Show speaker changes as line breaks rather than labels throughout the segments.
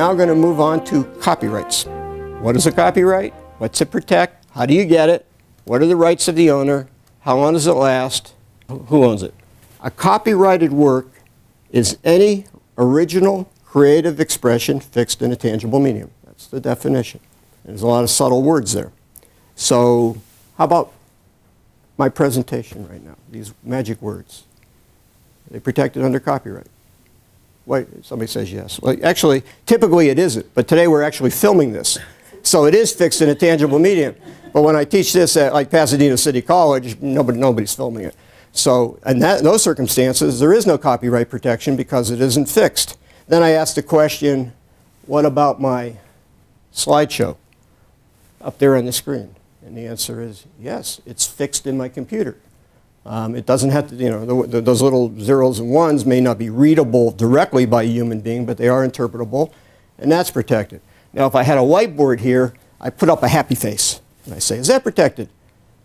now going to move on to copyrights. What is a copyright? What's it protect? How do you get it? What are the rights of the owner? How long does it last? Who owns it? A copyrighted work is any original creative expression fixed in a tangible medium. That's the definition. There's a lot of subtle words there. So how about my presentation right now? These magic words. Are they protected under copyright? Wait, somebody says yes. Well, actually, typically it isn't, but today we're actually filming this. So it is fixed in a tangible medium. But when I teach this at like Pasadena City College, nobody's filming it. So in those circumstances, there is no copyright protection because it isn't fixed. Then I asked the question, what about my slideshow up there on the screen? And the answer is yes, it's fixed in my computer. It doesn't have to, you know, those little zeros and ones may not be readable directly by a human being, but they are interpretable, and that's protected. Now, if I had a whiteboard here, I put up a happy face, and I say, is that protected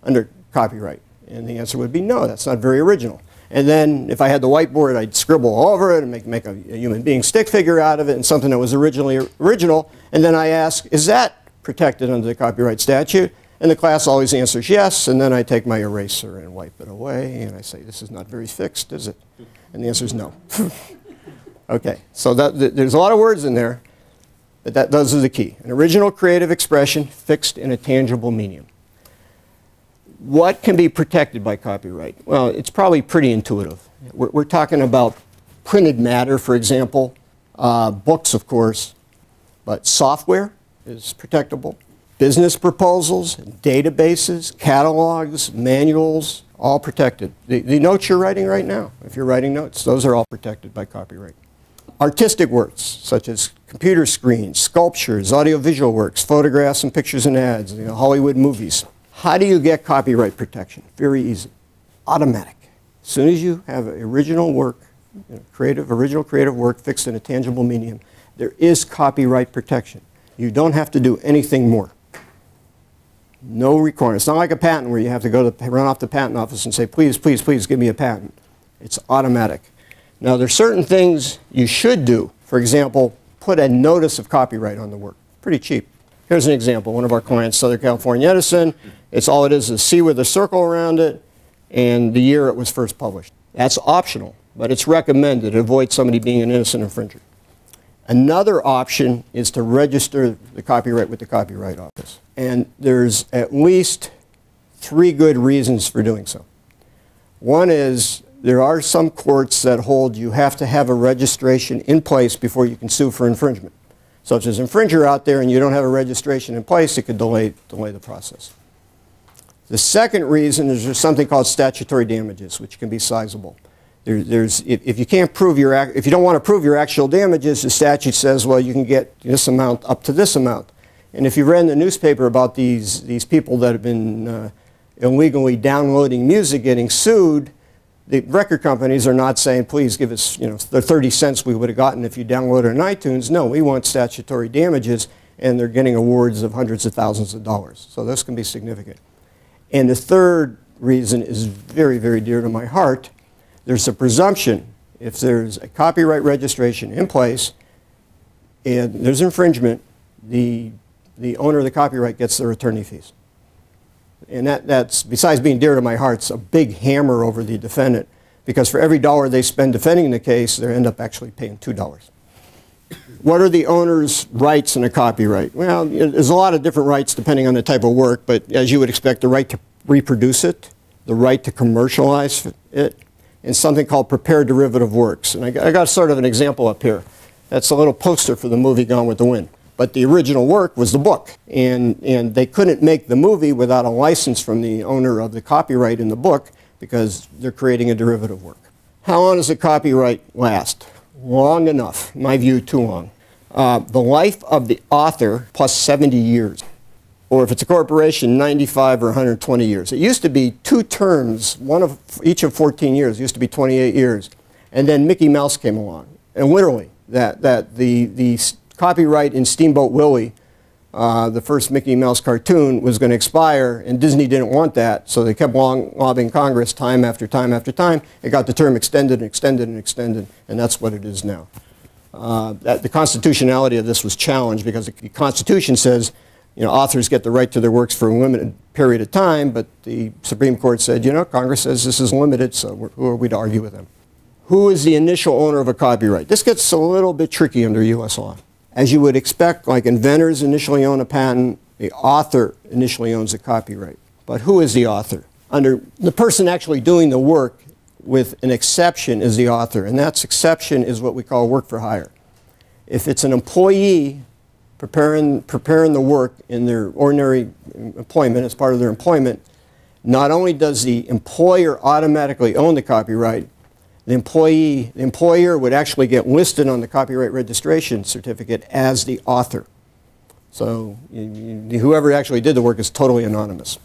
under copyright? And the answer would be no, that's not very original. And then if I had the whiteboard, I'd scribble all over it and make a human being stick figure out of it and something that was originally original, and then I ask, is that protected under the copyright statute? And the class always answers yes, and then I take my eraser and wipe it away, and I say, this is not very fixed, is it? And the answer is no. Okay, so there's a lot of words in there, but those are the key. An original creative expression fixed in a tangible medium. What can be protected by copyright? Well, it's probably pretty intuitive. We're talking about printed matter, for example, books, of course, but software is protectable. Business proposals, databases, catalogs, manuals, all protected. The notes you're writing right now, if you're writing notes, those are all protected by copyright. Artistic works, such as computer screens, sculptures, audiovisual works, photographs and pictures and ads, you know, Hollywood movies. How do you get copyright protection? Very easy. Automatic. As soon as you have original work, you know, original creative work fixed in a tangible medium, there is copyright protection. You don't have to do anything more. No requirement. It's not like a patent where you have to go to run off the patent office and say, please, please, please give me a patent. It's automatic. Now, there's certain things you should do. For example, put a notice of copyright on the work. Pretty cheap. Here's an example. One of our clients, Southern California Edison. All it is a C with a circle around it and the year it was first published. That's optional, but it's recommended to avoid somebody being an innocent infringer. Another option is to register the copyright with the Copyright Office. And there's at least 3 good reasons for doing so. One is there are some courts that hold you have to have a registration in place before you can sue for infringement. So if there's an infringer out there and you don't have a registration in place, it could delay the process. The second reason is there's something called statutory damages, which can be sizable. If you can't prove if you don't want to prove your actual damages, the statute says, well, you can get this amount up to this amount. And if you read in the newspaper about these people that have been illegally downloading music getting sued, the record companies are not saying, please give us, you know, the 30 cents we would have gotten if you downloaded on iTunes. No, we want statutory damages, and they're getting awards of hundreds of thousands of dollars. So this can be significant. And the third reason is very, very dear to my heart. There's a presumption, if there's a copyright registration in place and there's infringement, the owner of the copyright gets their attorney fees. And that's, besides being dear to my heart, it's a big hammer over the defendant, because for every dollar they spend defending the case, they end up actually paying $2. What are the owner's rights in a copyright? Well, there's a lot of different rights depending on the type of work, but as you would expect, the right to reproduce it, the right to commercialize it, and something called prepared derivative works. And I got sort of an example up here. That's a little poster for the movie Gone with the Wind. But the original work was the book. And they couldn't make the movie without a license from the owner of the copyright in the book because they're creating a derivative work. How long does a copyright last? Long enough. In my view, too long. The life of the author plus 70 years. Or if it's a corporation, 95 or 120 years. It used to be 2 terms, each of 14 years. It used to be 28 years. And then Mickey Mouse came along. And literally, the copyright in Steamboat Willie, the first Mickey Mouse cartoon, was going to expire, and Disney didn't want that, so they kept lobbying Congress time after time after time. It got the term extended and extended and extended, and that's what it is now. that the constitutionality of this was challenged because the Constitution says, authors get the right to their works for a limited period of time, but the Supreme Court said, Congress says this is limited, so who are we to argue with them? Who is the initial owner of a copyright? This gets a little bit tricky under U.S. law. As you would expect, like inventors initially own a patent, the author initially owns a copyright. But who is the author? The person actually doing the work, with an exception, is the author, and that exception is what we call work for hire. If it's an employee preparing the work in their ordinary employment, as part of their employment, not only does the employer automatically own the copyright, the employer would actually get listed on the copyright registration certificate as the author. So whoever actually did the work is totally anonymous.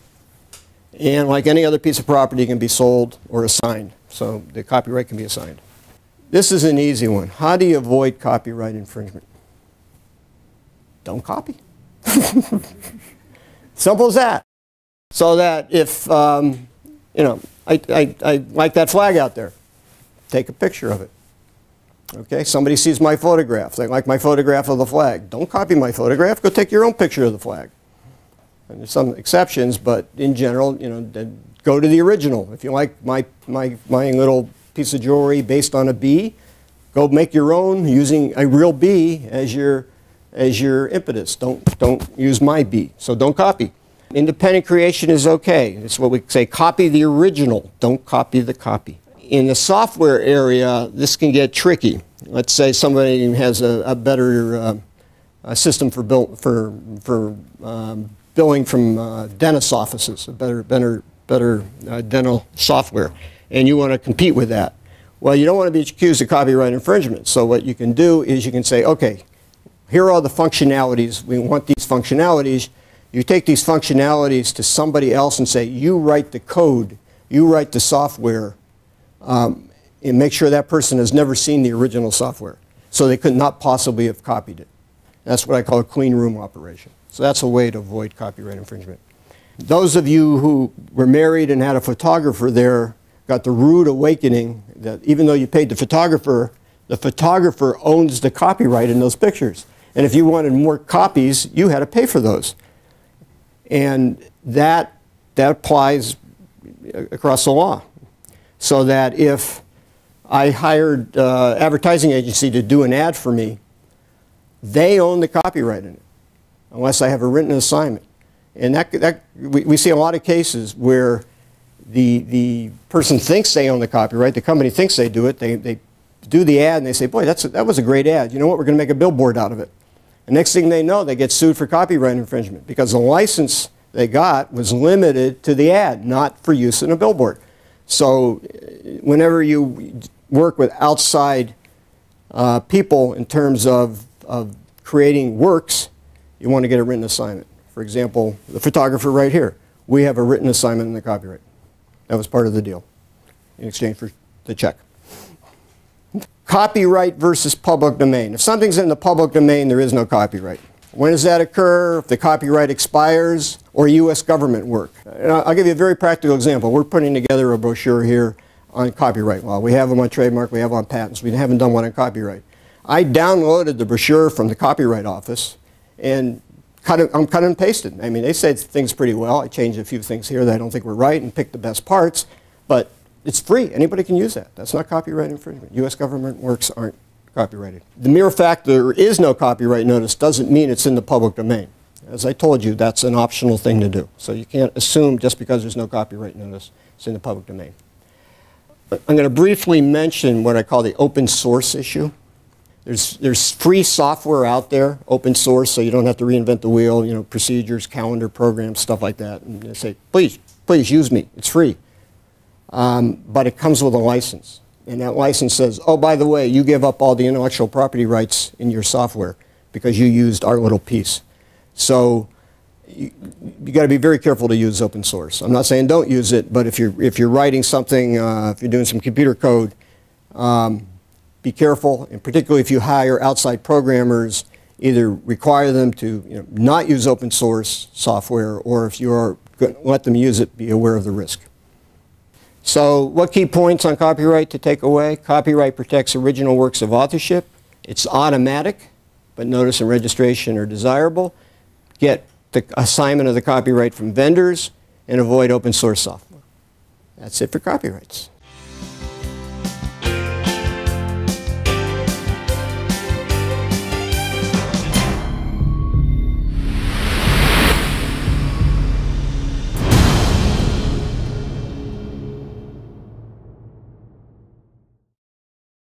And like any other piece of property, it can be sold or assigned. So the copyright can be assigned. This is an easy one. How do you avoid copyright infringement? Don't copy. Simple as that. So that if, I like that flag out there, take a picture of it. Okay, somebody sees my photograph. They like my photograph of the flag. Don't copy my photograph. Go take your own picture of the flag. And there's some exceptions, but in general, go to the original. If you like my little piece of jewelry based on a bee, go make your own using a real bee as your impetus. Don't use my bee. So don't copy. Independent creation is okay. It's what we say, copy the original. Don't copy the copy. In the software area, this can get tricky. Let's say somebody has a better system for billing from dentist offices, a better dental software, and you want to compete with that. Well, you don't want to be accused of copyright infringement. So what you can do is you can say, okay, here are the functionalities. We want these functionalities. You take these functionalities to somebody else and say, you write the code, you write the software, and make sure that person has never seen the original software. So they could not possibly have copied it. That's what I call a clean room operation. So that's a way to avoid copyright infringement. Those of you who were married and had a photographer there got the rude awakening that even though you paid the photographer owns the copyright in those pictures. And if you wanted more copies, you had to pay for those. And that applies across the law. So that if I hired an advertising agency to do an ad for me, they own the copyright in it, unless I have a written assignment. And we see a lot of cases where the person thinks they own the copyright, the company thinks they do it, they do the ad and they say, boy, that was a great ad. You know what, we're going to make a billboard out of it. The next thing they know, they get sued for copyright infringement because the license they got was limited to the ad, not for use in a billboard. So whenever you work with outside people in terms of creating works, you want to get a written assignment. For example, the photographer right here, we have a written assignment in the copyright. That was part of the deal in exchange for the check. Copyright versus public domain. If something's in the public domain, there is no copyright. When does that occur? If the copyright expires or U.S. government work. And I'll give you a very practical example. We're putting together a brochure here on copyright law. We have them on trademark, we have them on patents. We haven't done one on copyright. I downloaded the brochure from the Copyright Office and I'm cut and pasted. I mean, they said things pretty well. I changed a few things here that I don't think were right and picked the best parts, but it's free. Anybody can use that. That's not copyright infringement. U.S. government works aren't copyrighted. The mere fact there is no copyright notice doesn't mean it's in the public domain. As I told you, that's an optional thing to do. So you can't assume just because there's no copyright notice, it's in the public domain. I'm going to briefly mention what I call the open source issue. There's free software out there, open source, so you don't have to reinvent the wheel, you know, procedures, calendar programs, stuff like that. And they say, please use me, it's free. But it comes with a license. And that license says, oh, by the way, you give up all the intellectual property rights in your software because you used our little piece. So you got to be very careful to use open source. I'm not saying don't use it, but if you're writing something, if you're doing some computer code, be careful, and particularly if you hire outside programmers, either require them to not use open source software, or if you're going to let them use it, be aware of the risk. So what key points on copyright to take away? Copyright protects original works of authorship It's automatic, but notice and registration are desirable. Get the assignment of the copyright from vendors and avoid open source software. That's it for copyrights.